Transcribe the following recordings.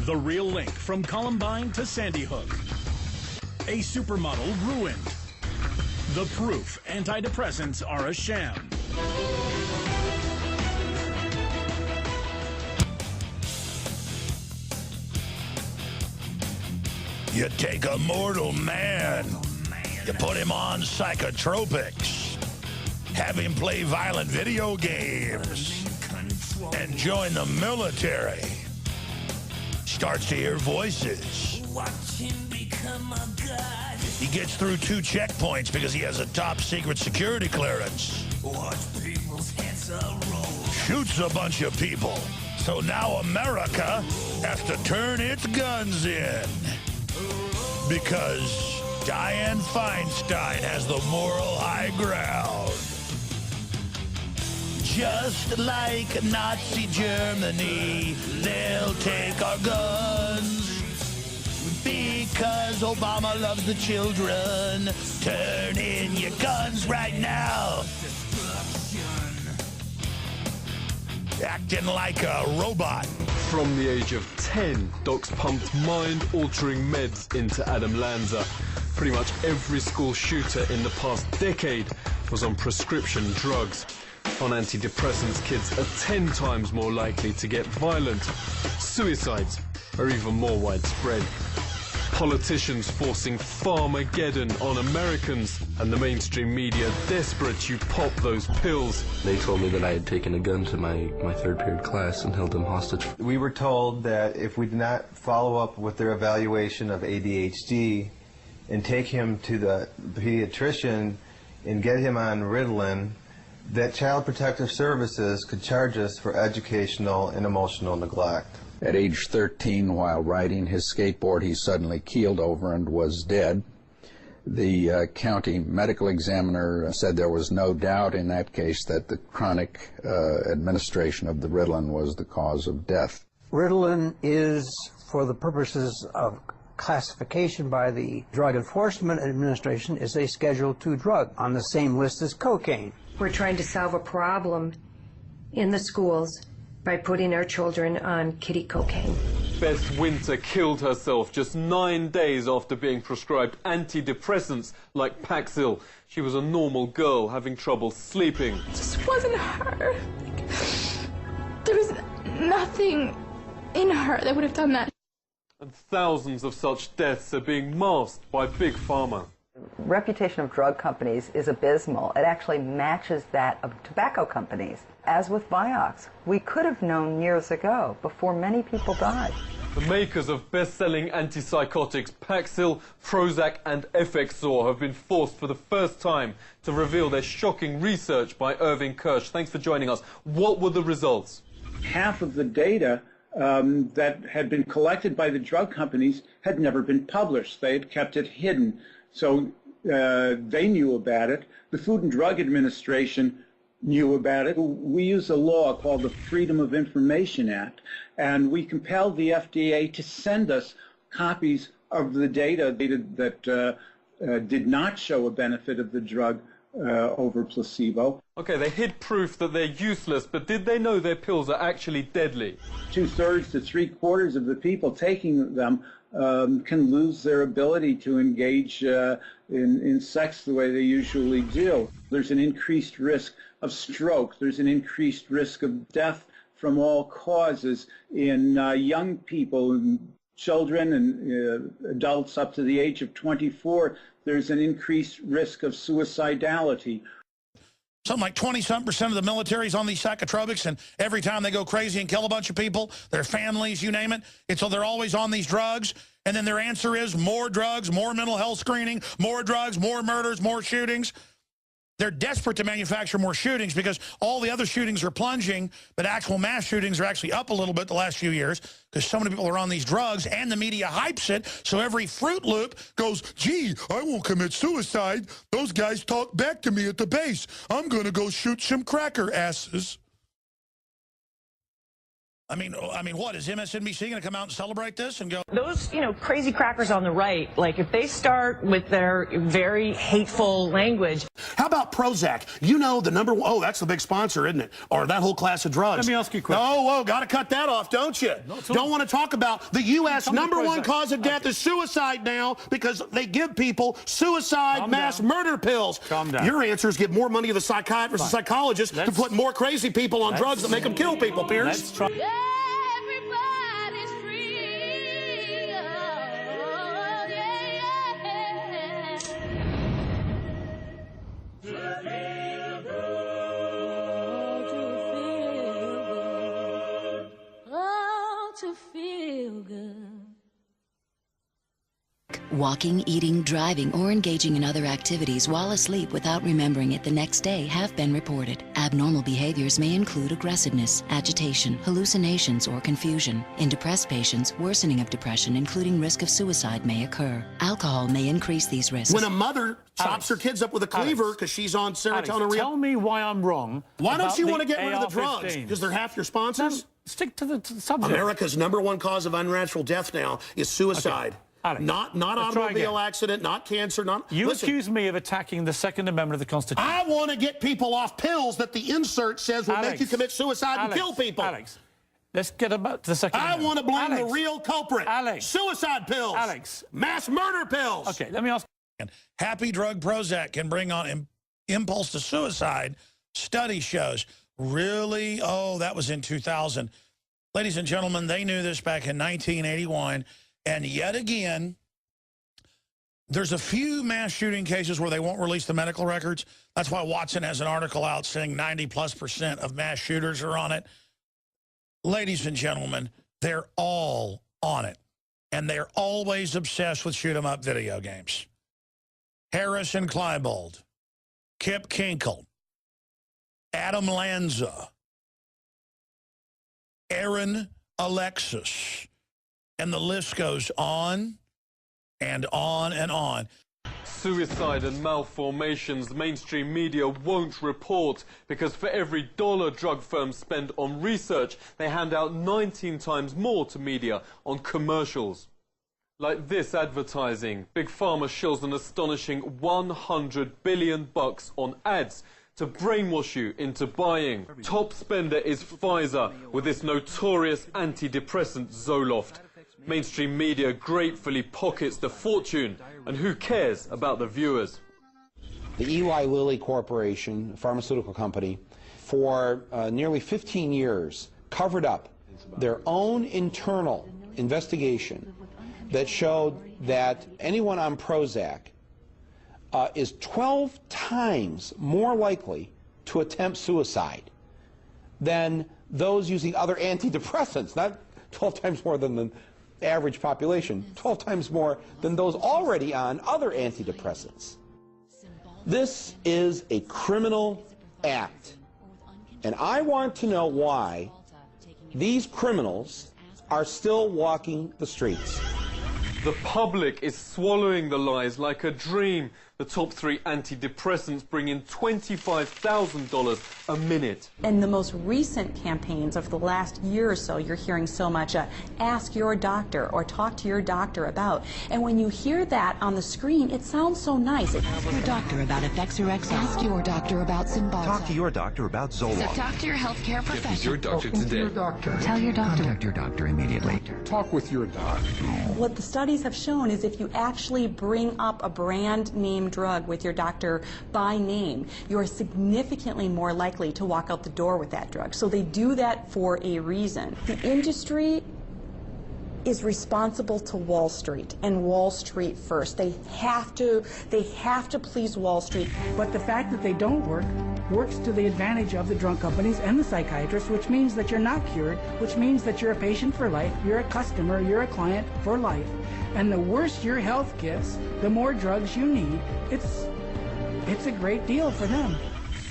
The real link from Columbine to Sandy Hook. A supermodel ruined. The proof antidepressants are a sham. You take a mortal man, you put him on psychotropics, have him play violent video games, and join the military. Starts to hear voices. He gets through 2 checkpoints because he has a top secret security clearance. Shoots a bunch of people. So now America has to turn its guns in. Because Dianne Feinstein has the moral high ground. Just like Nazi Germany, they'll take our guns. Because Obama loves the children, turn in your guns right now. Acting like a robot. From the age of 10, docs pumped mind-altering meds into Adam Lanza. Pretty much every school shooter in the past decade was on prescription drugs. On antidepressants, kids are 10 times more likely to get violent. Suicides are even more widespread. Politicians forcing Farmageddon on Americans, and the mainstream media desperate to pop those pills. They told me that I had taken a gun to my third period class and held them hostage. We were told that if we did not follow up with their evaluation of ADHD and take him to the pediatrician and get him on Ritalin, that Child Protective Services could charge us for educational and emotional neglect. At age 13, while riding his skateboard, he suddenly keeled over and was dead. The county medical examiner said there was no doubt in that case that the chronic administration of the Ritalin was the cause of death. Ritalin is, for the purposes of classification by the Drug Enforcement Administration, is a Schedule II drug on the same list as cocaine. We're trying to solve a problem in the schools by putting our children on kiddie cocaine. Beth Winter killed herself just 9 days after being prescribed antidepressants like Paxil. She was a normal girl having trouble sleeping. It just wasn't her. There was nothing in her that would have done that. And thousands of such deaths are being masked by Big Pharma. The reputation of drug companies is abysmal. It actually matches that of tobacco companies. As with Vioxx, we could have known years ago, before many people died. The makers of best-selling antipsychotics Paxil, Prozac and Effexor have been forced for the first time to reveal their shocking research by Irving Kirsch. Thanks for joining us. What were the results? Half of the data that had been collected by the drug companies had never been published. They had kept it hidden. So they knew about it. The Food and Drug Administration knew about it. We use a law called the Freedom of Information Act, and we compelled the FDA to send us copies of the data that did not show a benefit of the drug over placebo. Okay, they hid proof that they're useless, but did they know their pills are actually deadly? 2/3 to 3/4 of the people taking them can lose their ability to engage in sex the way they usually do. There's an increased risk of stroke. There's an increased risk of death from all causes in young people, and children and adults up to the age of 24. There's an increased risk of suicidality. Something like 20-something% of the military's on these psychotropics, and every time they go crazy and kill a bunch of people, their families, you name it, and so they're always on these drugs, and then their answer is more drugs, more mental health screening, more drugs, more murders, more shootings. They're desperate to manufacture more shootings because all the other shootings are plunging, but actual mass shootings are actually up a little bit the last few years because so many people are on these drugs and the media hypes it. So every Fruit Loop goes, gee, I won't commit suicide. Those guys talk back to me at the base. I'm going to go shoot some cracker asses. I mean, what, is MSNBC going to come out and celebrate this and go? Those, crazy crackers on the right, like if they start with their very hateful language. How about Prozac? You know the number one, oh, that's the big sponsor, isn't it? Or that whole class of drugs. Let me ask you a question. Oh, got to cut that off, don't you? Don't want to talk about the U.S. number one cause of death is suicide now because they give people suicide mass murder pills. Calm down. Your answer is give more money to the psychiatrists and psychologists to put more crazy people on drugs that make them kill people, Pierce. Everybody's free. Oh, yeah, yeah. To feel good. Oh, to feel good. Walking, eating, driving, or engaging in other activities while asleep without remembering it the next day have been reported. Abnormal behaviors may include aggressiveness, agitation, hallucinations, or confusion. In depressed patients, worsening of depression, including risk of suicide, may occur. Alcohol may increase these risks. When a mother chops her kids up with a cleaver because she's on serotonin... tell me why I'm wrong. Why don't you want to get rid of the drugs? Because they're half your sponsors? No, stick to the subject. America's number one cause of unnatural death now is suicide. Okay. Alex, not automobile accident, not cancer, not... You accuse me of attacking the Second Amendment of the Constitution. I want to get people off pills that the insert says will make you commit suicide and kill people. Alex, let's get about the Second Amendment. I want to blame the real culprit. Alex. Suicide pills. Alex. Mass murder pills. Okay, let me ask... Happy drug Prozac can bring on impulse to suicide, study shows. Really? Oh, that was in 2000. Ladies and gentlemen, they knew this back in 1981. And yet again, there's a few mass shooting cases where they won't release the medical records. That's why Watson has an article out saying 90+% of mass shooters are on it. Ladies and gentlemen, they're all on it. And they're always obsessed with shoot-'em-up video games. Harrison Kleinbold, Kip Kinkle, Adam Lanza, Aaron Alexis, and the list goes on and on and on. Suicide and malformations mainstream media won't report because for every $1 drug firms spend on research, they hand out 19 times more to media on commercials. Like this advertising, Big Pharma shills an astonishing $100 billion on ads to brainwash you into buying. Top spender is Pfizer with this notorious antidepressant Zoloft. Mainstream media gratefully pockets the fortune, and who cares about the viewers? The Eli Lilly Corporation, a pharmaceutical company, for nearly 15 years covered up their own internal investigation that showed that anyone on Prozac is 12 times more likely to attempt suicide than those using other antidepressants, not 12 times more than the average population, 12 times more than those already on other antidepressants. This is a criminal act, and I want to know why these criminals are still walking the streets. The public is swallowing the lies like a dream. The top 3 antidepressants bring in $25,000 a minute. In the most recent campaigns of the last year or so, you're hearing so much, ask your doctor or talk to your doctor about. And when you hear that on the screen, it sounds so nice. Ask your doctor about Effexor XL. Ask your doctor about Cymbalta. Talk to your doctor about Zoloft. So talk to your healthcare professional. Your doctor today. Tell your doctor. Contact your doctor immediately. Talk with your doctor. What the studies have shown is if you actually bring up a brand name drug with your doctor by name, you're significantly more likely to walk out the door with that drug. So they do that for a reason. The industry is responsible to Wall Street, and Wall Street first. They have to please Wall Street. But the fact that they don't works to the advantage of the drug companies and the psychiatrists, which means that you're not cured, which means that you're a patient for life, you're a customer, you're a client for life. And the worse your health gets, the more drugs you need. It's a great deal for them.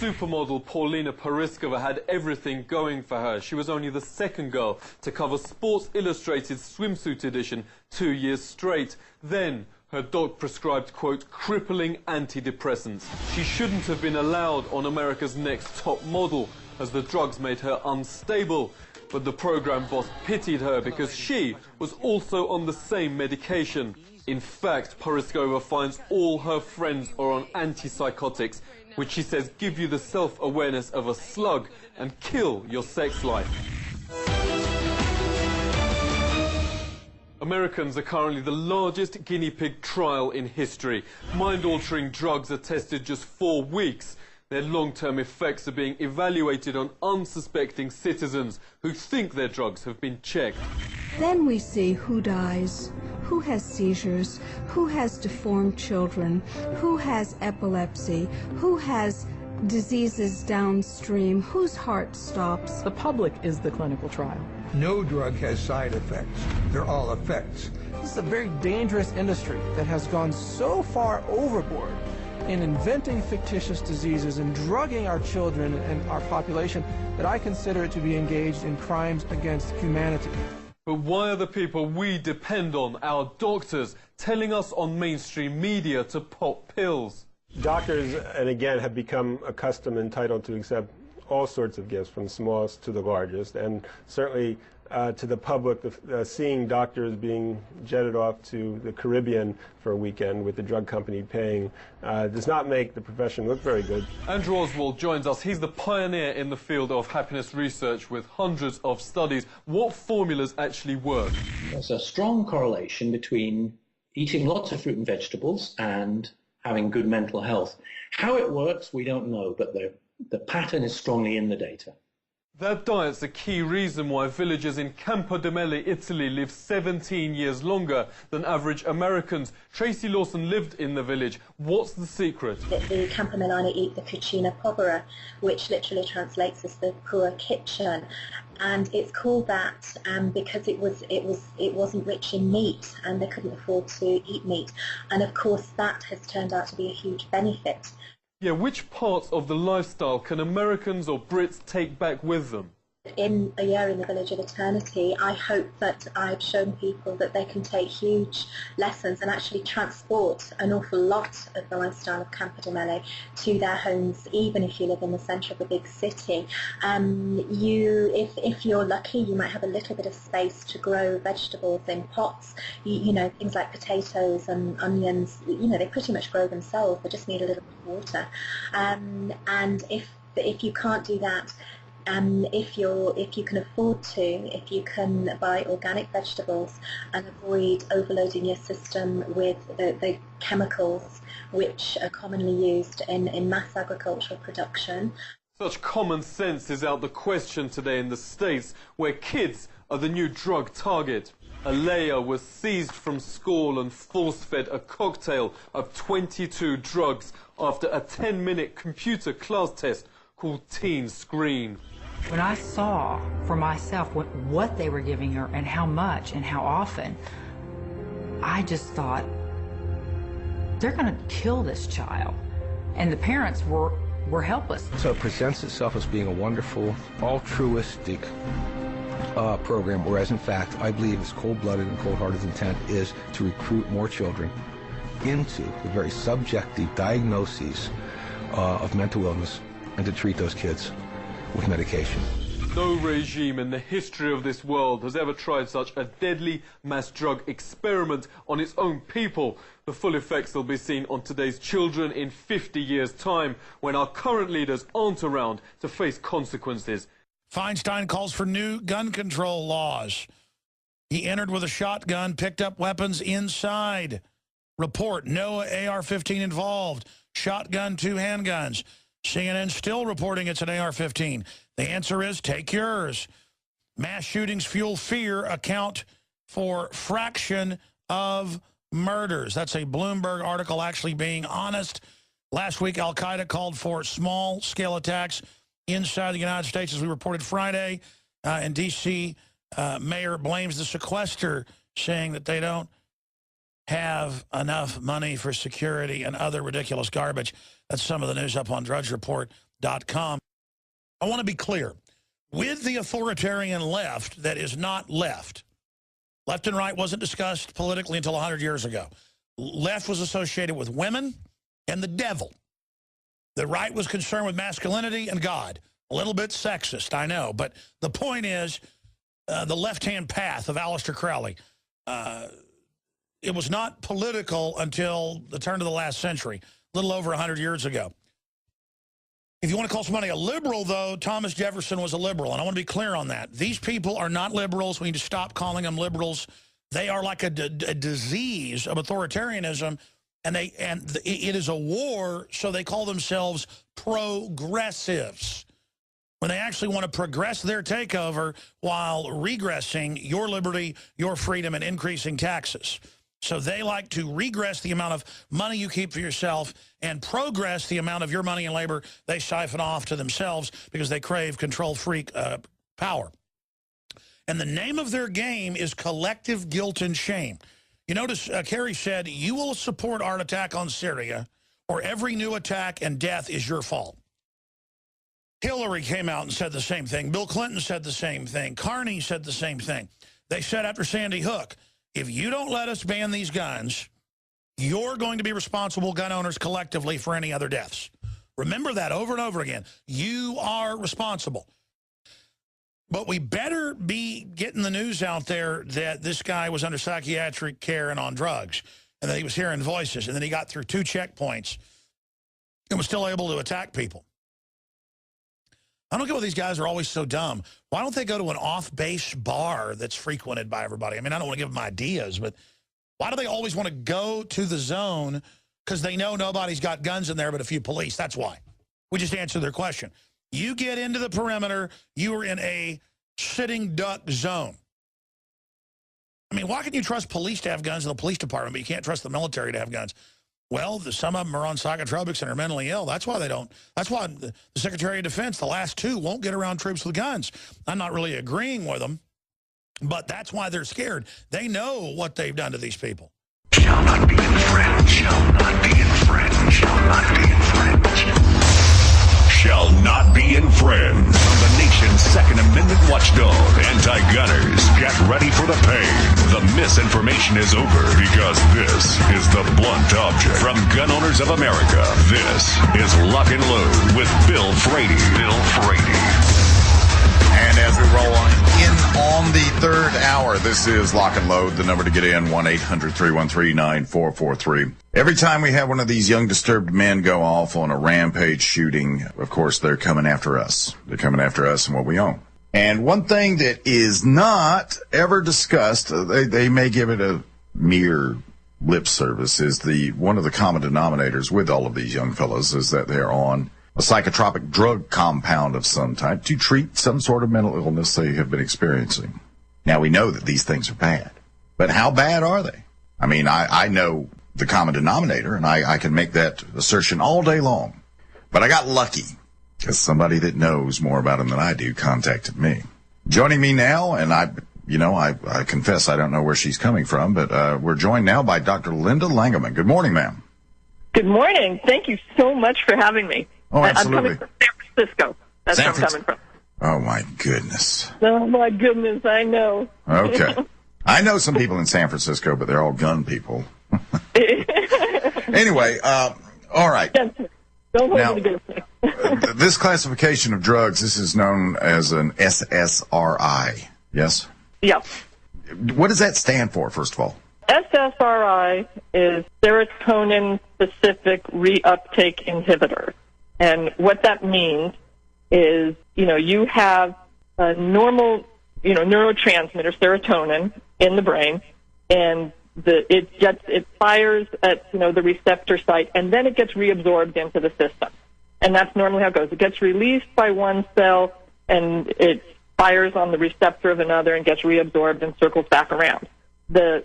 Supermodel Paulina Pariskova had everything going for her. She was only the second girl to cover Sports Illustrated's swimsuit edition 2 years straight. Then her doc prescribed, quote, crippling antidepressants. She shouldn't have been allowed on America's Next Top Model, as the drugs made her unstable. But the program boss pitied her because she was also on the same medication. In fact, Poriskova finds all her friends are on antipsychotics, which she says give you the self-awareness of a slug and kill your sex life. Americans are currently the largest guinea pig trial in history. Mind-altering drugs are tested just 4 weeks. Their long-term effects are being evaluated on unsuspecting citizens who think their drugs have been checked. Then we see who dies, who has seizures, who has deformed children, who has epilepsy, who has diseases downstream, whose heart stops. The public is the clinical trial. No drug has side effects. They're all effects. This is a very dangerous industry that has gone so far overboard in inventing fictitious diseases and drugging our children and our population that I consider it to be engaged in crimes against humanity. But why are the people we depend on, our doctors, telling us on mainstream media to pop pills? Doctors, and again, have become accustomed and entitled to accept all sorts of gifts, from the smallest to the largest, and certainly to the public, seeing doctors being jetted off to the Caribbean for a weekend with the drug company paying does not make the profession look very good. Andrew Oswald joins us. He's the pioneer in the field of happiness research with hundreds of studies. What formulas actually work? There's a strong correlation between eating lots of fruit and vegetables and having good mental health. How it works, we don't know, but the pattern is strongly in the data. That diet's a key reason why villagers in Campodello, Italy live 17 years longer than average Americans. Tracy Lawson lived in the village. What's the secret? The Campomilani eat the cucina povera, which literally translates as the poor kitchen. And it's called that because it wasn't rich in meat and they couldn't afford to eat meat. And of course that has turned out to be a huge benefit. Yeah, which parts of the lifestyle can Americans or Brits take back with them? In a year in the Village of Eternity, I hope that I've shown people that they can take huge lessons and actually transport an awful lot of the lifestyle of Campodello to their homes, even if you live in the centre of a big city. If you're lucky, you might have a little bit of space to grow vegetables in pots. You know, things like potatoes and onions, you know, they pretty much grow themselves. They just need a little bit of water. And if you can't do that, if you can afford to, if you can buy organic vegetables and avoid overloading your system with the chemicals which are commonly used in mass agricultural production. Such common sense is out the question today in the States, where kids are the new drug target. Alea was seized from school and force-fed a cocktail of 22 drugs after a 10-minute computer class test called Teen Screen. When I saw for myself what they were giving her and how much and how often, I just thought, they're going to kill this child. And the parents were helpless. So it presents itself as being a wonderful, altruistic program, whereas in fact, I believe its cold-blooded and cold-hearted intent is to recruit more children into the very subjective diagnoses of mental illness and to treat those kids with medication. No regime in the history of this world has ever tried such a deadly mass drug experiment on its own people. The full effects will be seen on today's children in 50 years' time, when our current leaders aren't around to face consequences. Feinstein calls for new gun control laws. He entered with a shotgun, picked up weapons inside. Report, no AR-15 involved. Shotgun, 2 handguns. CNN still reporting it's an AR-15. The answer is take yours. Mass shootings fuel fear, account for fraction of murders. That's a Bloomberg article actually being honest. Last week, Al-Qaeda called for small-scale attacks inside the United States, as we reported Friday. And D.C. mayor blames the sequester, saying that they don't have enough money for security and other ridiculous garbage. That's some of the news up on drudgereport.com. I want to be clear. With the authoritarian left that is not left, left and right wasn't discussed politically until 100 years ago. Left was associated with women and the devil. The right was concerned with masculinity and God. A little bit sexist, I know. But the point is, the left-hand path of Aleister Crowley. It was not political until the turn of the last century, a little over 100 years ago. If you want to call somebody a liberal, though, Thomas Jefferson was a liberal, and I want to be clear on that. These people are not liberals. We need to stop calling them liberals. They are like a disease of authoritarianism, and it is a war, so they call themselves progressives, when they actually want to progress their takeover while regressing your liberty, your freedom, and increasing taxes. So they like to regress the amount of money you keep for yourself and progress the amount of your money and labor they siphon off to themselves because they crave control freak power. And the name of their game is collective guilt and shame. You notice Kerry said, you will support our attack on Syria or every new attack and death is your fault. Hillary came out and said the same thing. Bill Clinton said the same thing. Carney said the same thing. They said after Sandy Hook, if you don't let us ban these guns, you're going to be responsible, gun owners, collectively for any other deaths. Remember that over and over again. You are responsible. But we better be getting the news out there that this guy was under psychiatric care and on drugs, and that he was hearing voices, and then he got through 2 checkpoints and was still able to attack people. I don't get why these guys are always so dumb. Why don't they go to an off-base bar that's frequented by everybody? I mean, I don't want to give them ideas, but why do they always want to go to the zone? Because they know nobody's got guns in there but a few police. That's why. We just answered their question. You get into the perimeter, you are in a sitting duck zone. I mean, why can you trust police to have guns in the police department, but you can't trust the military to have guns? Well, some of them are on psychotropics and are mentally ill. That's why they don't. That's why the Secretary of Defense, the last 2, won't get around troops with guns. I'm not really agreeing with them, but that's why they're scared. They know what they've done to these people. Shall not be infringed. Shall not be infringed. Shall not be infringed. Shall not be infringed. From the nation's Second Amendment watchdog, anti-gunners, get ready for the pain. The misinformation is over because this is the blunt object. From Gun Owners of America, this is Lock and Load with Bill Frady. Bill Frady. And as we roll on the 3rd hour, this is Lock and Load. The number to get in, 1-800-313-9443. Every time we have one of these young disturbed men go off on a rampage shooting, of course, they're coming after us. They're coming after us and what we own. And one thing that is not ever discussed, they may give it a mere lip service, is one of the common denominators with all of these young fellows is that they're on a psychotropic drug compound of some type to treat some sort of mental illness they have been experiencing. Now, we know that these things are bad, but how bad are they? I mean, I know the common denominator, and I can make that assertion all day long. But I got lucky because somebody that knows more about them than I do contacted me. Joining me now, and I confess I don't know where she's coming from, but we're joined now by Dr. Linda Langeman. Good morning, ma'am. Good morning. Thank you so much for having me. Oh, absolutely. I'm coming from San Francisco. That's where I'm coming from. Oh, my goodness. Oh, my goodness, I know. Okay. I know some people in San Francisco, but they're all gun people. Anyway, all right. Don't hold now, it against me. This classification of drugs, this is known as an SSRI, yes? Yeah. What does that stand for, first of all? SSRI is serotonin-specific reuptake inhibitor. And what that means is, you have a normal, neurotransmitter, serotonin, in the brain, and it fires at, the receptor site, and then it gets reabsorbed into the system. And that's normally how it goes. It gets released by one cell, and it fires on the receptor of another and gets reabsorbed and circles back around. The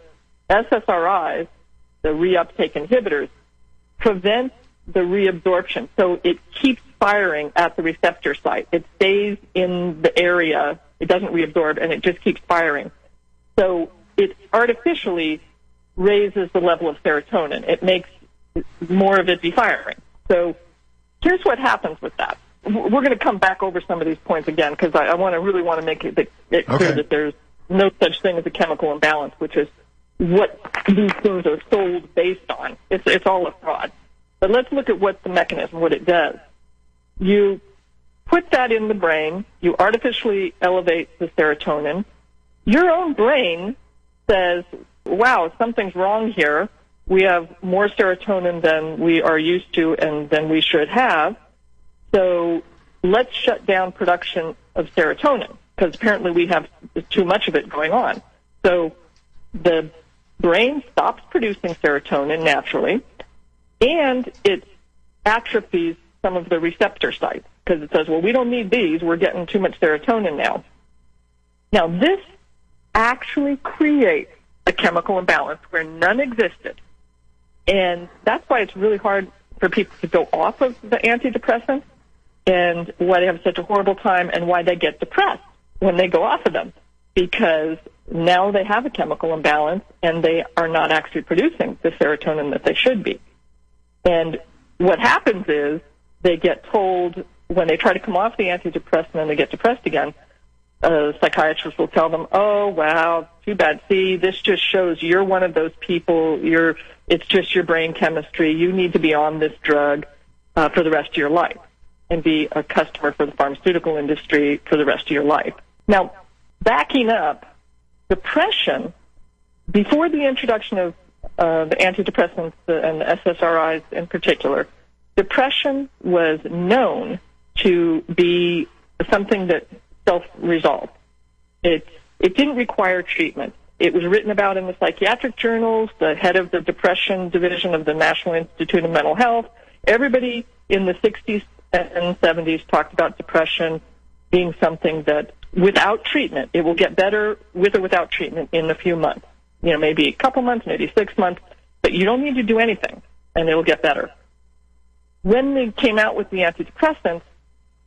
SSRIs, the reuptake inhibitors, prevent the reabsorption. So it keeps firing at the receptor site. It stays in the area. It doesn't reabsorb, and it just keeps firing. So it artificially raises the level of serotonin. It makes more of it be firing. So here's what happens with that. We're going to come back over some of these points again because I really want to make it clear that there's no such thing as a chemical imbalance, which is what these things are sold based on. It's all a fraud. But let's look at what the mechanism, what it does. You put that in the brain, you artificially elevate the serotonin, your own brain says, wow, something's wrong here. We have more serotonin than we are used to and than we should have. So let's shut down production of serotonin, because apparently we have too much of it going on. So the brain stops producing serotonin naturally, and it atrophies some of the receptor sites, because it says, well, we don't need these. We're getting too much serotonin now. Now, this actually creates a chemical imbalance where none existed. And that's why it's really hard for people to go off of the antidepressants, and why they have such a horrible time, and why they get depressed when they go off of them, because now they have a chemical imbalance and they are not actually producing the serotonin that they should be. And what happens is they get told, when they try to come off the antidepressant and they get depressed again, a psychiatrist will tell them, oh, wow, too bad. See, this just shows you're one of those people. It's just your brain chemistry. You need to be on this drug for the rest of your life and be a customer for the pharmaceutical industry for the rest of your life. Now, backing up, depression, before the introduction of the antidepressants and the SSRIs in particular, depression was known to be something that self-resolved. It didn't require treatment. It was written about in the psychiatric journals. The head of the depression division of the National Institute of Mental Health, everybody in the 60s and 70s talked about depression being something that, without treatment, it will get better with or without treatment in a few months. You know, maybe a couple months, maybe 6 months, but you don't need to do anything, and it will get better. When they came out with the antidepressants,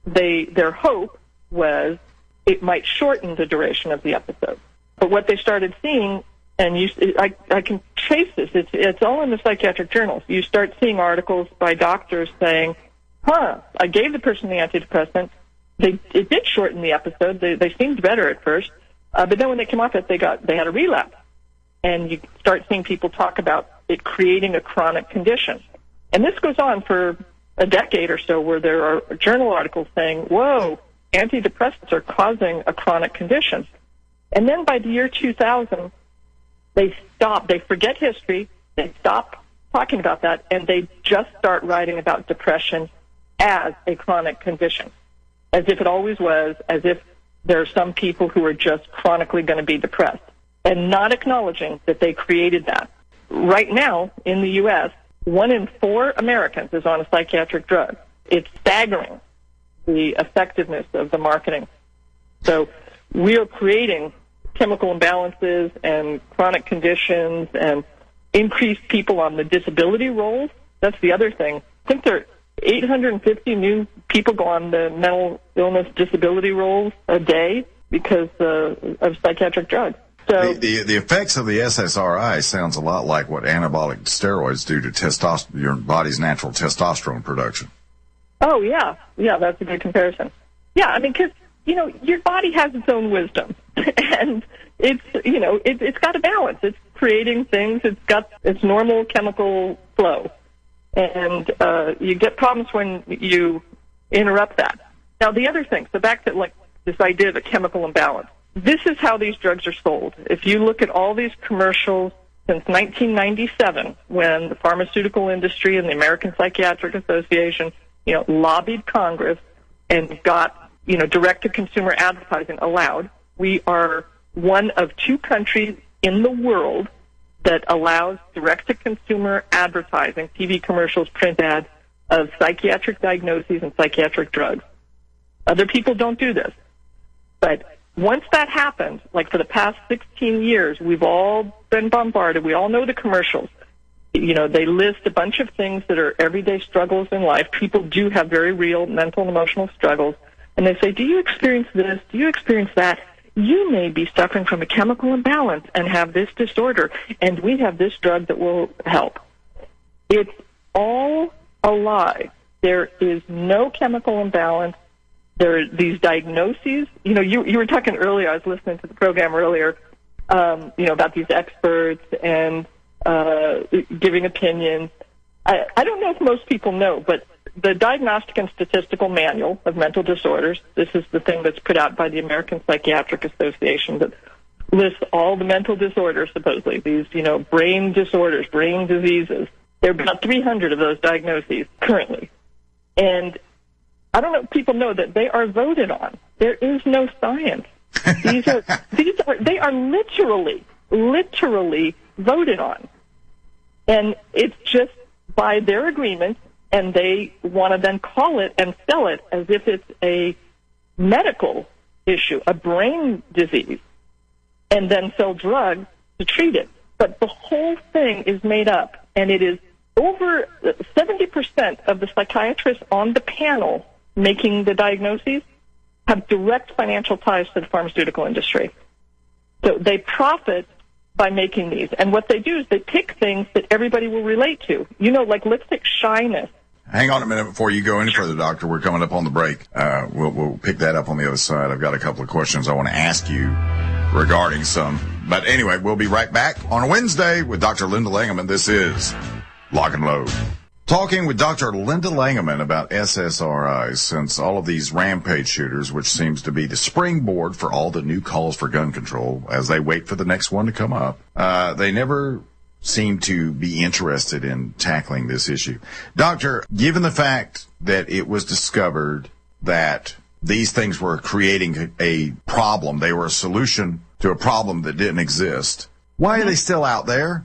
their hope was it might shorten the duration of the episode. But what they started seeing, and I can trace this, it's all in the psychiatric journals. You start seeing articles by doctors saying, I gave the person the antidepressant. It did shorten the episode. They seemed better at first. But then when they came off it, they had a relapse. And you start seeing people talk about it creating a chronic condition. And this goes on for a decade or so, where there are journal articles saying, whoa, antidepressants are causing a chronic condition. And then by the year 2000, they forget history, they stop talking about that, and they just start writing about depression as a chronic condition, as if it always was, as if there are some people who are just chronically going to be depressed, and not acknowledging that they created that. Right now, in the U.S., 1 in 4 Americans is on a psychiatric drug. It's staggering, the effectiveness of the marketing. So we are creating chemical imbalances and chronic conditions and increased people on the disability rolls. That's the other thing. I think there are 850 new people go on the mental illness disability rolls a day because of psychiatric drugs. So the effects of the SSRI sounds a lot like what anabolic steroids do to your body's natural testosterone production. Oh, yeah. Yeah, that's a good comparison. Yeah, I mean, because, your body has its own wisdom. And it's got a balance. It's creating things. It's got its normal chemical flow. And you get problems when you interrupt that. Now, the other thing, so back to this idea of a chemical imbalance. This is how these drugs are sold. If you look at all these commercials since 1997, when the pharmaceutical industry and the American Psychiatric Association, lobbied Congress and got, direct-to-consumer advertising allowed, we are one of 2 countries in the world that allows direct-to-consumer advertising, TV commercials, print ads, of psychiatric diagnoses and psychiatric drugs. Other people don't do this. But once that happened, for the past 16 years, we've all been bombarded. We all know the commercials. They list a bunch of things that are everyday struggles in life. People do have very real mental and emotional struggles. And they say, do you experience this? Do you experience that? You may be suffering from a chemical imbalance and have this disorder, and we have this drug that will help. It's all a lie. There is no chemical imbalance. There are these diagnoses. You were talking earlier, I was listening to the program earlier, about these experts and giving opinions. I don't know if most people know, but the Diagnostic and Statistical Manual of Mental Disorders, this is the thing that's put out by the American Psychiatric Association that lists all the mental disorders, supposedly, these, brain disorders, brain diseases. There are about 300 of those diagnoses currently. And I don't know if people know that they are voted on. There is no science. They are literally voted on. And it's just by their agreement, and they want to then call it and sell it as if it's a medical issue, a brain disease, and then sell drugs to treat it. But the whole thing is made up, and it is over 70% of the psychiatrists on the panel making the diagnoses have direct financial ties to the pharmaceutical industry. So they profit by making these. And what they do is they pick things that everybody will relate to. Like let's take shyness. Hang on a minute before you go any further, Doctor. We're coming up on the break. We'll pick that up on the other side. I've got a couple of questions I want to ask you regarding some. But anyway, we'll be right back on a Wednesday with Dr. Linda Langeman. This is Lock and Load. Talking with Dr. Linda Langeman about SSRIs, since all of these rampage shooters, which seems to be the springboard for all the new calls for gun control as they wait for the next one to come up, they never seem to be interested in tackling this issue. Doctor, given the fact that it was discovered that these things were creating a problem, they were a solution to a problem that didn't exist, why are they still out there?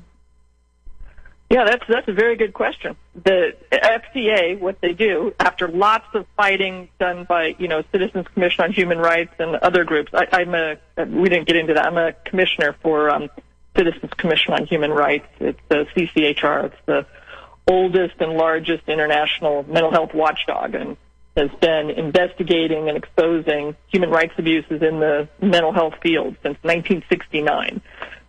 Yeah, that's a very good question. The FDA, what they do, after lots of fighting done by, Citizens Commission on Human Rights and other groups, we didn't get into that. I'm a commissioner for Citizens Commission on Human Rights. It's the CCHR. It's the oldest and largest international mental health watchdog, and has been investigating and exposing human rights abuses in the mental health field since 1969.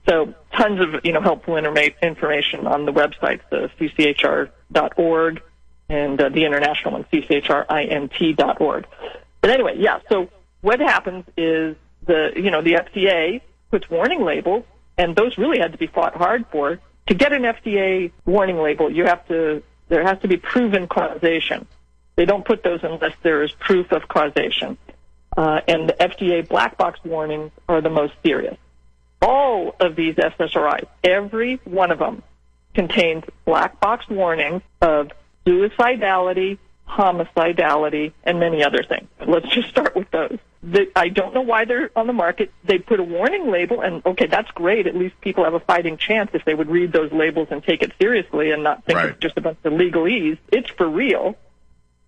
So tons of, helpful information on the websites, the cchr.org and the international one, cchrint.org. But anyway, yeah, so what happens is the FDA puts warning labels, and those really had to be fought hard for. To get an FDA warning label, there has to be proven causation. They don't put those unless there is proof of causation. And the FDA black box warnings are the most serious. All of these SSRIs, every one of them, contains black box warnings of suicidality, homicidality, and many other things. Let's just start with those. I don't know why they're on the market. They put a warning label, and okay, that's great. At least people have a fighting chance if they would read those labels and take it seriously and not think it's just a bunch of legalese. It's for real.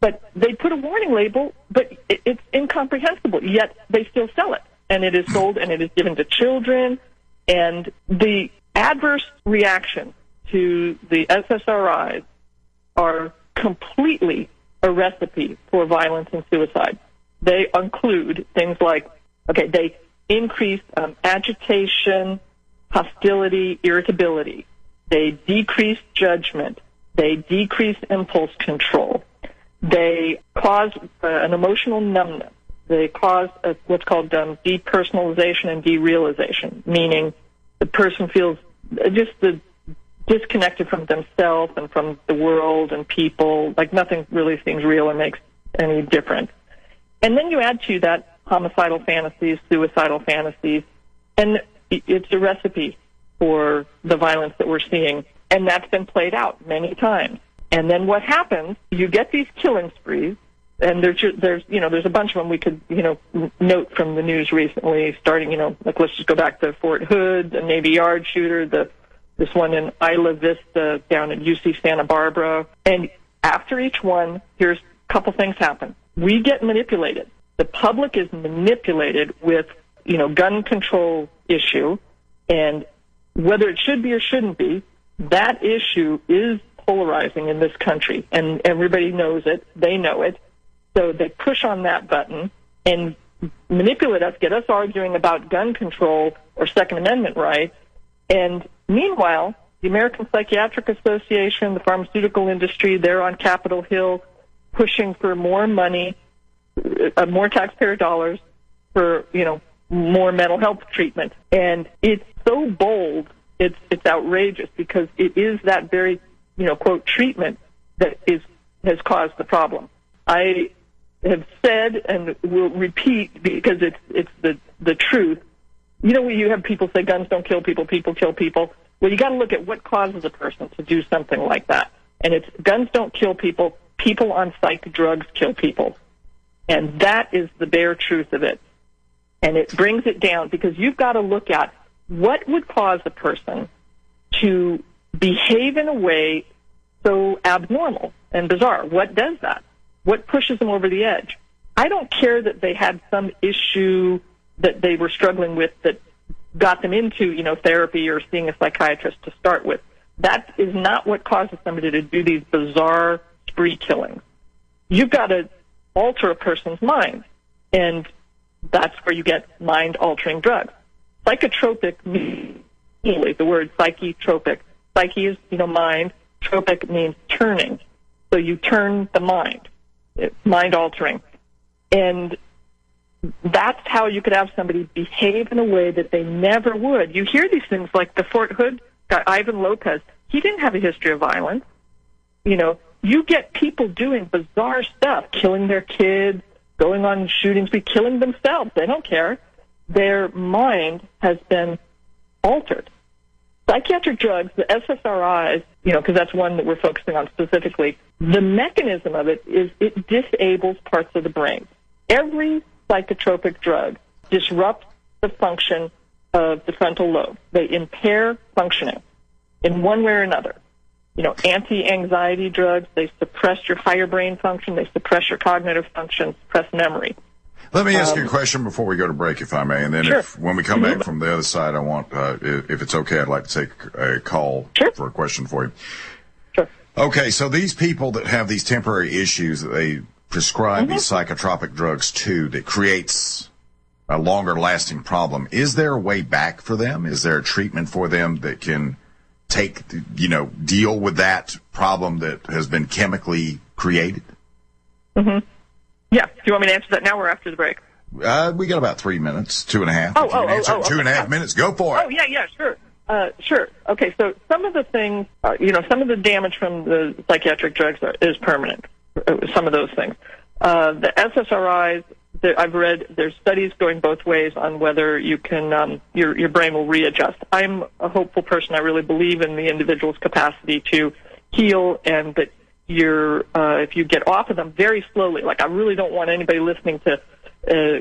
But they put a warning label, but it's incomprehensible, yet they still sell it. And it is sold and it is given to children. And the adverse reaction to the SSRIs are completely a recipe for violence and suicide. They include things like, they increase agitation, hostility, irritability. They decrease judgment. They decrease impulse control. They cause an emotional numbness. They cause what's called depersonalization and derealization, meaning the person feels just disconnected from themselves and from the world and people, like nothing really seems real or makes any difference. And then you add to that homicidal fantasies, suicidal fantasies, and it's a recipe for the violence that we're seeing. And that's been played out many times. And then what happens, you get these killing sprees, and there's a bunch of them we could, note from the news recently, starting, let's just go back to Fort Hood, the Navy Yard shooter, this one in Isla Vista down at UC Santa Barbara. And after each one, here's a couple things happen. We get manipulated. The public is manipulated with, gun control issue, and whether it should be or shouldn't be, that issue is polarizing in this country, and everybody knows it. They know it. So they push on that button and manipulate us, get us arguing about gun control or Second Amendment rights. And meanwhile, the American Psychiatric Association, the pharmaceutical industry, they're on Capitol Hill pushing for more money, more taxpayer dollars for, more mental health treatment. And it's so bold, it's outrageous, because it is that very, quote, treatment that has caused the problem. I have said and will repeat, because it's the truth, You know, you have people say guns don't kill people, people kill people. Well, you got to look at what causes a person to do something like that. And it's guns don't kill people, people on psych drugs kill people. And that is the bare truth of it. And it brings it down because you've got to look at what would cause a person to behave in a way so abnormal and bizarre. What does that? What pushes them over the edge? I don't care that they had some issue that they were struggling with that got them into, you know, therapy or seeing a psychiatrist to start with. That is not what causes somebody to do these bizarre spree killings. You've got to alter a person's mind, and that's where you get mind-altering drugs. Psychotropic means, the word psychotropic. Psyche is, you know, mind. Tropic means turning. So you turn the mind. It's mind-altering. And that's how you could have somebody behave in a way that they never would. You hear these things like the Fort Hood guy, Ivan Lopez. He didn't have a history of violence. You know, you get people doing bizarre stuff, killing their kids, going on shooting sprees, killing themselves. They don't care. Their mind has been altered. Psychiatric drugs, the SSRIs, you know, because that's one that we're focusing on specifically, the mechanism of it is it disables parts of the brain. Every psychotropic drug disrupts the function of the frontal lobe. They impair functioning in one way or another. You know, anti-anxiety drugs, they suppress your higher brain function, they suppress your cognitive function, suppress memory. Let me ask you a question before we go to break, if I may, and then Sure. when we come back from the other side, I want, if it's okay, I'd like to take a call for a question for you. Sure. Okay, so these people that have these temporary issues that they prescribe these psychotropic drugs to that creates a longer-lasting problem, is there a way back for them? Is there a treatment for them that can take, you know, deal with that problem that has been chemically created? Mm-hmm. Yeah. Do you want me to answer that now or after the break? We got about 3 minutes, 2.5. Oh, If you can answer it in 2.5 minutes, go for it. Oh, yeah, sure. Sure. Okay, so some of the things, you know, some of the damage from the psychiatric drugs is permanent, some of those things. The SSRIs, I've read there's studies going both ways on whether you can, your brain will readjust. I'm a hopeful person. I really believe in the individual's capacity to heal, and that if you get off of them very slowly, like I really don't want anybody listening to,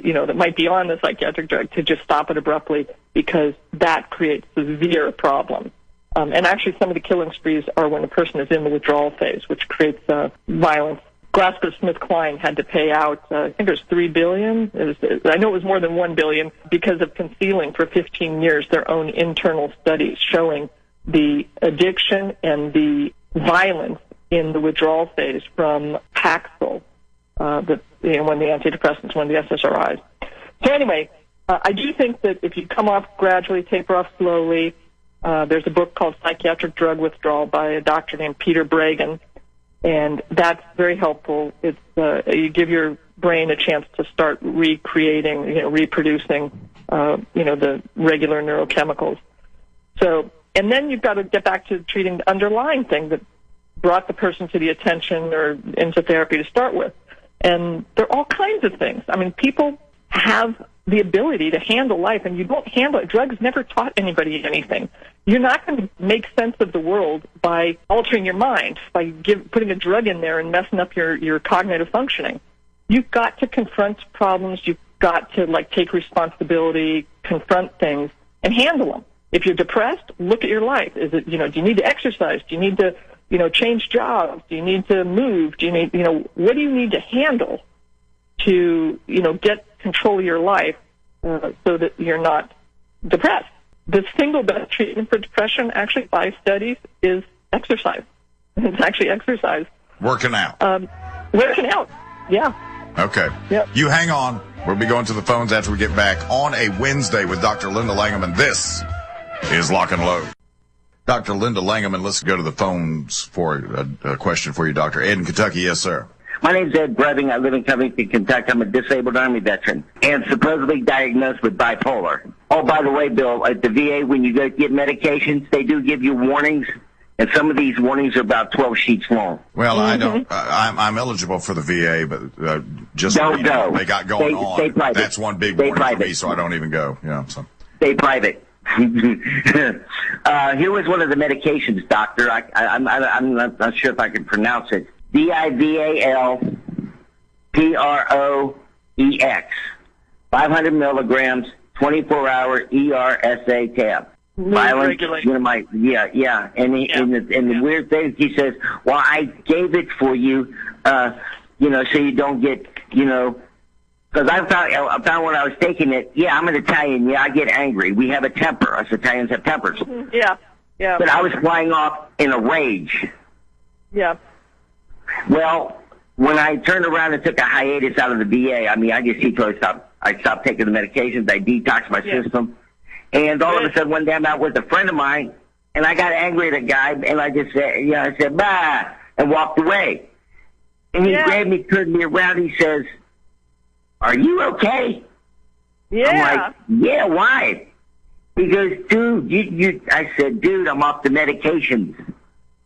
you know, that might be on the psychiatric drug to just stop it abruptly, because that creates severe problems. And actually some of the killing sprees are when a person is in the withdrawal phase, which creates violence. GlaxoSmithKline had to pay out, I think it was $3 billion. I know it was more than $1 billion because of concealing for 15 years their own internal studies showing the addiction and the violence in the withdrawal phase from Paxil, one of the antidepressants, one of the SSRIs. So anyway, I do think that if you come off gradually, taper off slowly, there's a book called Psychiatric Drug Withdrawal by a doctor named Peter Bregan, and that's very helpful. It's you give your brain a chance to start recreating, you know, reproducing, you know, the regular neurochemicals. So, and then you've got to get back to treating the underlying thing that brought the person to the attention or into therapy to start with. And there are all kinds of things. I mean, people have the ability to handle life, and you don't handle it. Drugs never taught anybody anything. You're not going to make sense of the world by altering your mind, by putting a drug in there and messing up your cognitive functioning. You've got to confront problems. You've got to, like, take responsibility, confront things, and handle them. If you're depressed, look at your life. Is it, you know, do you need to exercise? Do you need to, you know, change jobs? Do you need to move? Do you need, you know, what do you need to handle to, you know, get control of your life so that you're not depressed? The single best treatment for depression, actually, by studies, is exercise. It's actually exercise. Working out. Working out, yeah. Okay. Yep. You hang on. We'll be going to the phones after we get back on a Wednesday with Dr. Linda Langeman. This is Lock and Load. Dr. Linda Langeman, let's go to the phones for a question for you, Dr. Ed in Kentucky. Yes, sir. My name's Ed Breving. I live in Covington, Kentucky. I'm a disabled Army veteran and supposedly diagnosed with bipolar. Oh, by the way, Bill, at the VA, when you get medications, they do give you warnings, and some of these warnings are about 12 sheets long. Well, I don't. I'm eligible for the VA, but just don't go. They got going on. Stay private. That's one big warning for me, so I don't even go. Yeah. So. Stay private. Here was one of the medications, doctor. I'm not sure if I can pronounce it. DIVALPROEX. 500 milligrams, 24-hour ERSA tab. Violence, yeah. And the weird thing, he says, well, I gave it for you, so you don't get, because I found when I was taking it, I'm an Italian, I get angry. We have a temper. Us Italians have tempers. Yeah. But I was flying off in a rage. Yeah. Well, when I turned around and took a hiatus out of the VA, I just I stopped taking the medications. I detoxed my system. And all of a sudden, one day I'm out with a friend of mine, and I got angry at a guy, and I just said, I said, bah, and walked away. And he grabbed me, turned me around, he says, are you okay? Yeah. I'm like, yeah, why? He goes, dude, I said, dude, I'm off the medications.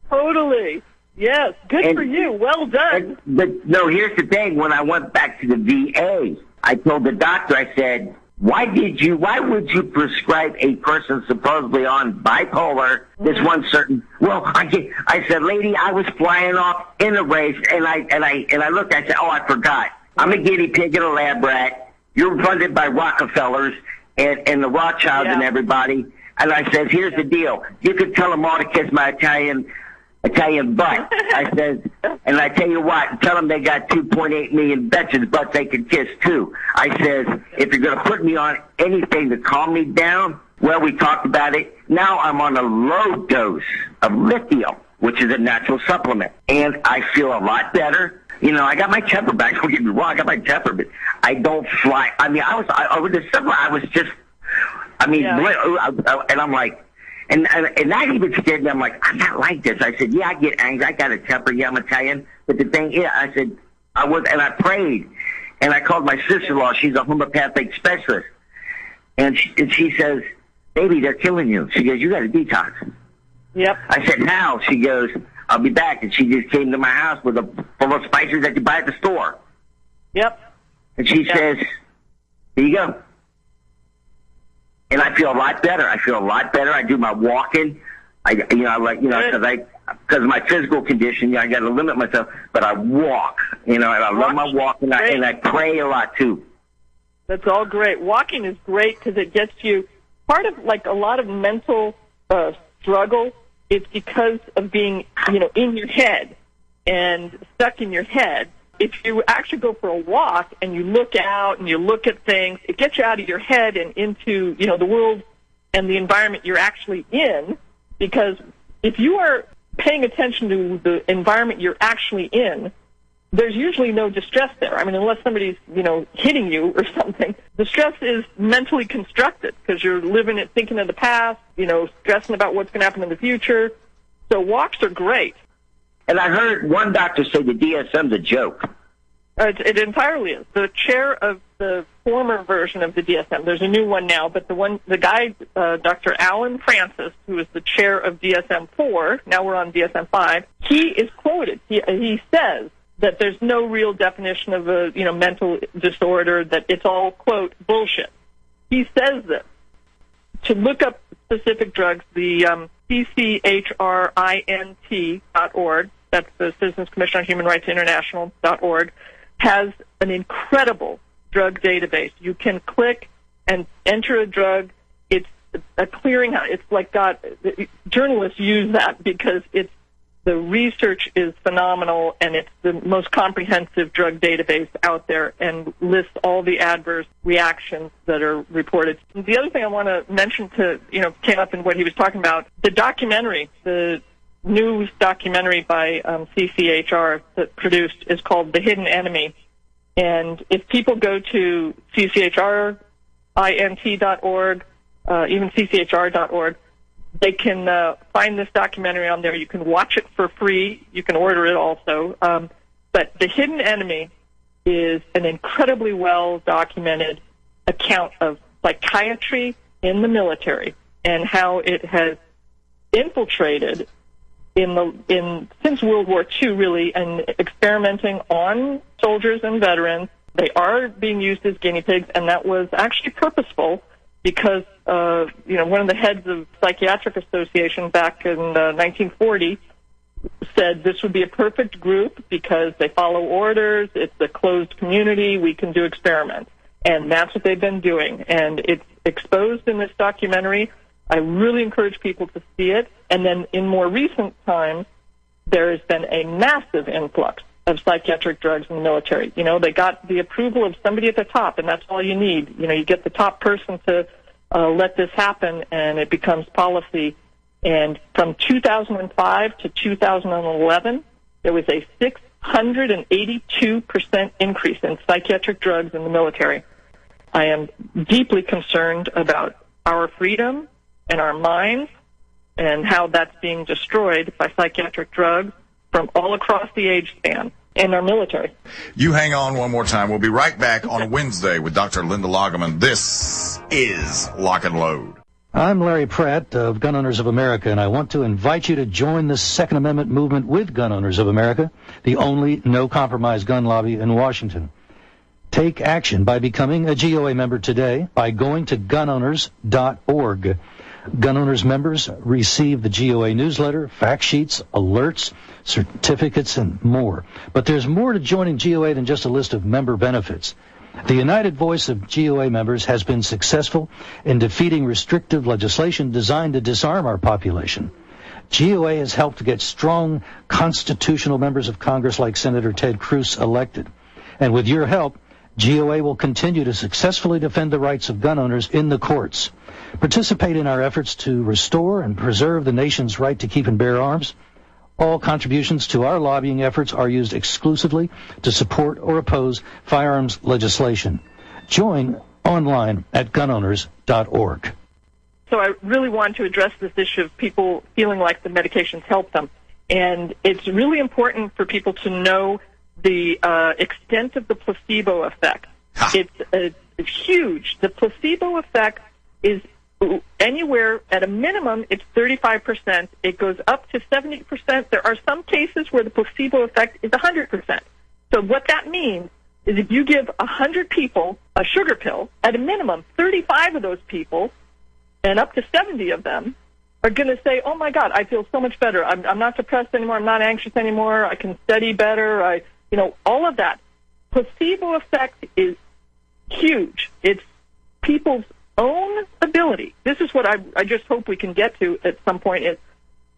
Totally. Yes. Good for you. Well done. But no, here's the thing. When I went back to the VA, I told the doctor, I said, why would you prescribe a person supposedly on bipolar this one certain? Well, I said, lady, I was flying off in a race, and I looked. I said, oh, I forgot. I'm a guinea pig and a lab rat. You're funded by Rockefellers and the Rothschilds and everybody. And I said, here's the deal. You can tell them all to kiss my Italian butt. I said, and I tell you what, tell them they got 2.8 million bitches butts they can kiss too. I said, if you're going to put me on anything to calm me down, well, we talked about it. Now I'm on a low dose of lithium, which is a natural supplement, and I feel a lot better. I got my temper back. Don't get me wrong, I got my temper, but I don't fly. Over the summer, I was just, and I'm like, and that even scared me. I'm like, I'm not like this. I said, I get angry. I got a temper. I'm Italian. But the thing, I said, and I prayed. And I called my sister-in-law. She's a homeopathic specialist. And she says, baby, they're killing you. She goes, you got to detox. Yep. I said, how? She goes, I'll be back. And she just came to my house with full of spices that you buy at the store. Yep. And she says, here you go. And I feel a lot better. I do my walking. Because of my physical condition, I got to limit myself, but I walk, and I love my walk, and I pray a lot too. That's all great. Walking is great because it gets you part of a lot of mental struggle. It's because of being, in your head and stuck in your head. If you actually go for a walk and you look out and you look at things, it gets you out of your head and into, the world and the environment you're actually in. Because if you are paying attention to the environment you're actually in, there's usually no distress there. Unless somebody's, hitting you or something. The stress is mentally constructed because you're living it, thinking of the past, stressing about what's going to happen in the future. So walks are great. And I heard one doctor say the DSM's a joke. It entirely is. The chair of the former version of the DSM, there's a new one now, but the guy, Dr. Alan Francis, who is the chair of DSM-4, now we're on DSM-5, he is quoted. He says that there's no real definition of a mental disorder, that it's all, quote, bullshit. He says this. To look up specific drugs, the CCHRINT.org, that's the Citizens Commission on Human Rights International.org, has an incredible drug database. You can click and enter a drug. It's a clearinghouse. It's journalists use that because the research is phenomenal, and it's the most comprehensive drug database out there and lists all the adverse reactions that are reported. The other thing I want to mention came up in what he was talking about, the documentary, the news documentary by CCHR that produced is called The Hidden Enemy. And if people go to CCHRINT.org, even CCHR.org, they can find this documentary on there. You can watch it for free. You can order it also. But The Hidden Enemy is an incredibly well-documented account of psychiatry in the military and how it has infiltrated since World War II, really, and experimenting on soldiers and veterans. They are being used as guinea pigs, and that was actually purposeful. because, one of the heads of Psychiatric Association back in 1940 said this would be a perfect group because they follow orders, it's a closed community, we can do experiments. And that's what they've been doing. And it's exposed in this documentary. I really encourage people to see it. And then in more recent times, there has been a massive influx of psychiatric drugs in the military. They got the approval of somebody at the top, and that's all you need. You get the top person to let this happen, and it becomes policy. And from 2005 to 2011, there was a 682% increase in psychiatric drugs in the military. I am deeply concerned about our freedom and our minds and how that's being destroyed by psychiatric drugs from all across the age span in our military. You hang on one more time. We'll be right back on a Wednesday with Dr. Linda Lagerman. This is Lock and Load. I'm Larry Pratt of Gun Owners of America, and I want to invite you to join the Second Amendment movement with Gun Owners of America, the only no-compromise gun lobby in Washington. Take action by becoming a GOA member today by going to gunowners.org. Gun Owners members receive the GOA newsletter, fact sheets, alerts, certificates, and more. But there's more to joining GOA than just a list of member benefits. The united voice of GOA members has been successful in defeating restrictive legislation designed to disarm our population. GOA has helped to get strong constitutional members of Congress like Senator Ted Cruz elected. And with your help, GOA will continue to successfully defend the rights of gun owners in the courts. Participate in our efforts to restore and preserve the nation's right to keep and bear arms. All contributions to our lobbying efforts are used exclusively to support or oppose firearms legislation. Join online at gunowners.org. So I really want to address this issue of people feeling like the medications help them. And it's really important for people to know the extent of the placebo effect. It's huge. The placebo effect is anywhere, at a minimum, it's 35%. It goes up to 70%. There are some cases where the placebo effect is 100%. So what that means is if you give 100 people a sugar pill, at a minimum, 35 of those people, and up to 70 of them, are going to say, oh, my God, I feel so much better. I'm not depressed anymore. I'm not anxious anymore. I can study better. All of that. Placebo effect is huge. It's people's own ability. This is what I just hope we can get to at some point.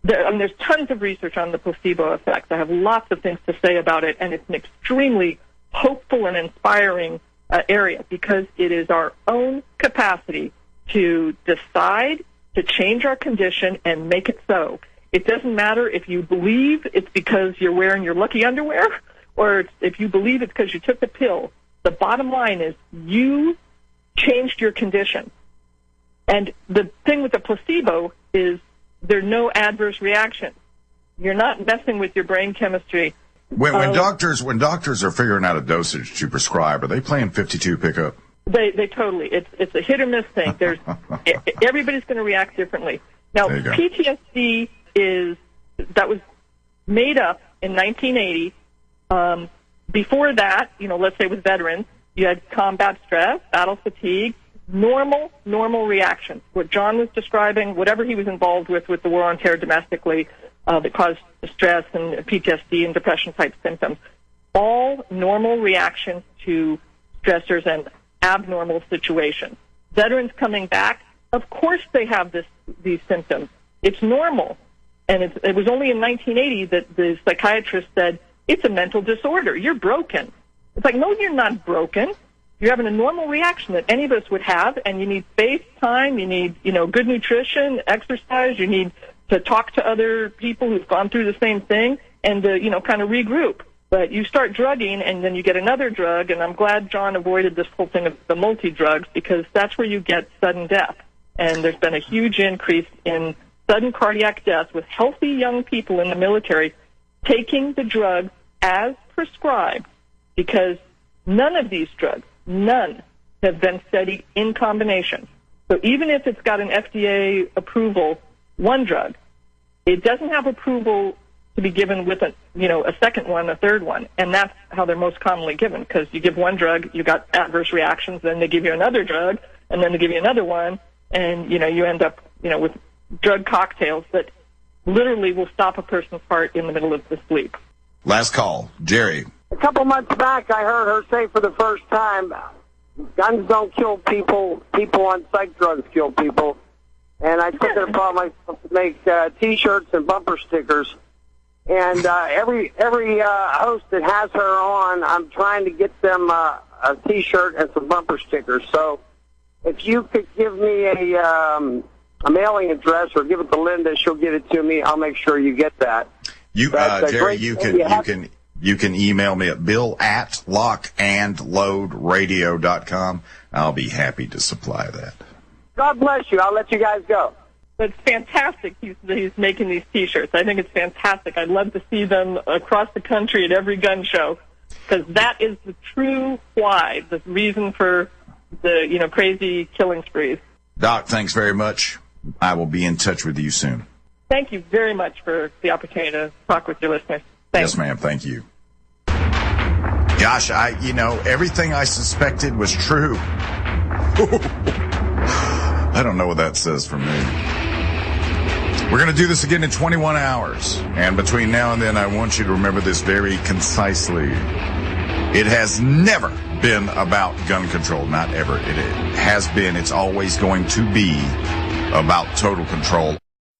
There's tons of research on the placebo effect. I have lots of things to say about it, and it's an extremely hopeful and inspiring area because it is our own capacity to decide to change our condition and make it so. It doesn't matter if you believe it's because you're wearing your lucky underwear or if you believe it's because you took the pill. The bottom line is you changed your condition. And the thing with the placebo is there are no adverse reactions. You're not messing with your brain chemistry. When doctors are figuring out a dosage to prescribe, are they playing 52 pickup? They totally. It's a hit or miss thing. Everybody's going to react differently. Now, PTSD that was made up in 1980. Before that, let's say with veterans, you had combat stress, battle fatigue, normal reactions. What John was describing, whatever he was involved with the war on terror domestically that caused stress and PTSD and depression-type symptoms, all normal reactions to stressors and abnormal situations. Veterans coming back, of course they have these symptoms. It's normal. And it was only in 1980 that the psychiatrist said, it's a mental disorder. You're broken. It's like, no, you're not broken. You're having a normal reaction that any of us would have, and you need space, time, you need, good nutrition, exercise, you need to talk to other people who've gone through the same thing and to, kind of regroup. But you start drugging, and then you get another drug, and I'm glad John avoided this whole thing of the multi-drugs because that's where you get sudden death. And there's been a huge increase in sudden cardiac death with healthy young people in the military taking the drug as prescribed because none of these drugs, none, have been studied in combination. So even if it's got an FDA approval, one drug, it doesn't have approval to be given with a second one, a third one. And that's how they're most commonly given because you give one drug, you got adverse reactions, then they give you another drug, and then they give you another one, and, you end up, with drug cocktails that literally will stop a person's heart in the middle of the sleep. Last call. Jerry. A couple months back, I heard her say for the first time, guns don't kill people, people on psych drugs kill people. And I took it upon myself to make T-shirts and bumper stickers. And every host that has her on, I'm trying to get them a T-shirt and some bumper stickers. So if you could give me a mailing address or give it to Linda, she'll get it to me. I'll make sure you get that. Jerry, you can email me at bill@lockandloadradio.com. I'll be happy to supply that. God bless you. I'll let you guys go. It's fantastic he's making these T-shirts. I think it's fantastic. I'd love to see them across the country at every gun show, because that is the true why, the reason for the crazy killing sprees. Doc, thanks very much. I will be in touch with you soon. Thank you very much for the opportunity to talk with your listeners. Thanks. Yes, ma'am. Thank you. Gosh, everything I suspected was true. I don't know what that says for me. We're going to do this again in 21 hours. And between now and then, I want you to remember this very concisely. It has never been about gun control. Not ever. It has been. It's always going to be about total control.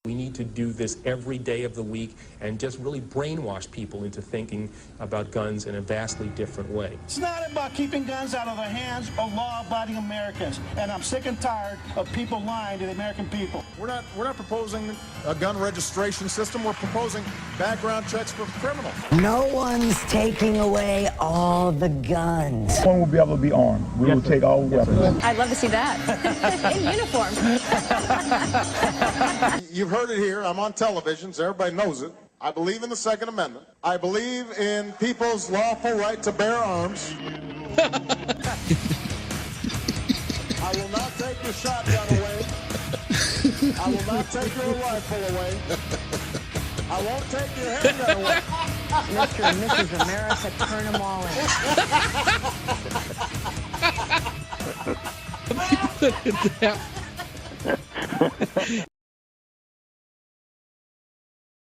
We need to do this every day of the week and just really brainwash people into thinking about guns in a vastly different way. It's not about keeping guns out of the hands of law-abiding Americans, and I'm sick and tired of people lying to the American people. We're not proposing a gun registration system. We're proposing background checks for criminals. No one's taking away all the guns. Everyone will be able to be armed. We will take all weapons. I'd love to see that. In uniform. You've heard it here. I'm on television, so everybody knows it. I believe in the Second Amendment. I believe in people's lawful right to bear arms. I will not take your shotgun away. I will not take your rifle away. I won't take your handgun away. Mr. and Mrs. America, turn them all in. Put it down.